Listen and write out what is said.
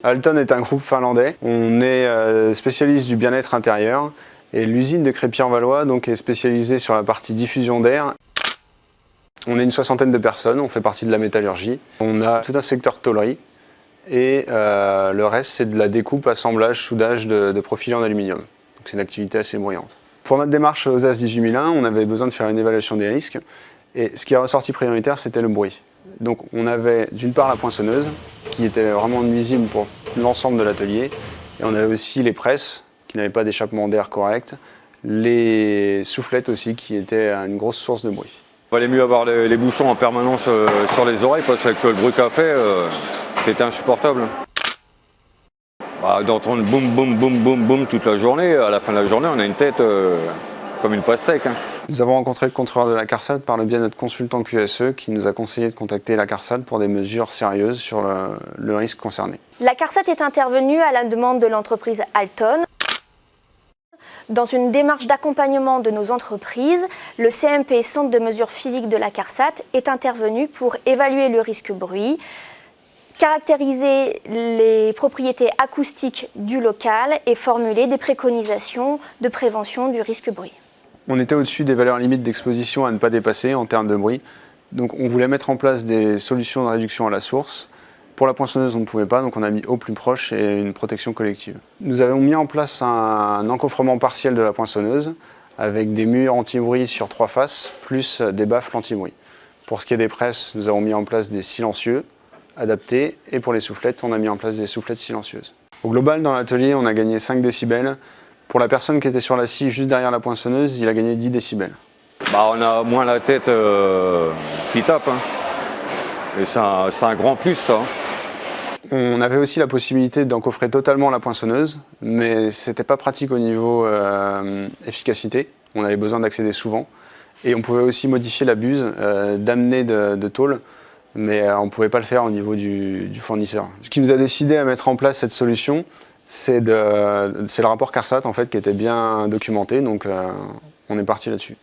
Alton est un groupe finlandais. On est spécialiste du bien-être intérieur et l'usine de Crépy-en-Valois est spécialisée sur la partie diffusion d'air. On est une soixantaine de personnes, on fait partie de la métallurgie. On a tout un secteur tôlerie et le reste c'est de la découpe, assemblage, soudage de profilés en aluminium. C'est une activité assez bruyante. Pour notre démarche aux AS 18001, on avait besoin de faire une évaluation des risques et ce qui est ressorti prioritaire c'était le bruit. Donc on avait d'une part la poinçonneuse qui était vraiment nuisible pour l'ensemble de l'atelier et on avait aussi les presses qui n'avaient pas d'échappement d'air correct, les soufflettes aussi qui étaient une grosse source de bruit. Il valait mieux avoir les bouchons en permanence sur les oreilles parce que le bruit qu'a fait, c'était insupportable. D'entendre boum boum boum boum boum toute la journée, à la fin de la journée on a une tête comme une pastèque. Nous avons rencontré le contrôleur de la CARSAT par le biais de notre consultant QSE qui nous a conseillé de contacter la CARSAT pour des mesures sérieuses sur le risque concerné. La CARSAT est intervenue à la demande de l'entreprise Alton. Dans une démarche d'accompagnement de nos entreprises, le CMP, Centre de mesures physiques de la CARSAT, est intervenu pour évaluer le risque bruit, caractériser les propriétés acoustiques du local et formuler des préconisations de prévention du risque bruit. On était au-dessus des valeurs limites d'exposition à ne pas dépasser en termes de bruit. Donc on voulait mettre en place des solutions de réduction à la source. Pour la poinçonneuse, on ne pouvait pas, donc on a mis au plus proche et une protection collective. Nous avons mis en place un encoffrement partiel de la poinçonneuse avec des murs anti-bruit sur 3 faces, plus des baffles anti-bruit. Pour ce qui est des presses, nous avons mis en place des silencieux adaptés et pour les soufflettes, on a mis en place des soufflettes silencieuses. Au global, dans l'atelier, on a gagné 5 décibels. Pour la personne qui était sur la scie juste derrière la poinçonneuse, il a gagné 10 décibels. On a moins la tête qui tape, et c'est un grand plus ça. On avait aussi la possibilité d'encoffrer totalement la poinçonneuse, mais c'était pas pratique au niveau efficacité. On avait besoin d'accéder souvent. Et on pouvait aussi modifier la buse, d'amener de tôle, mais on ne pouvait pas le faire au niveau du fournisseur. Ce qui nous a décidé à mettre en place cette solution, c'est le rapport CARSAT en fait, qui était bien documenté, donc on est parti là-dessus.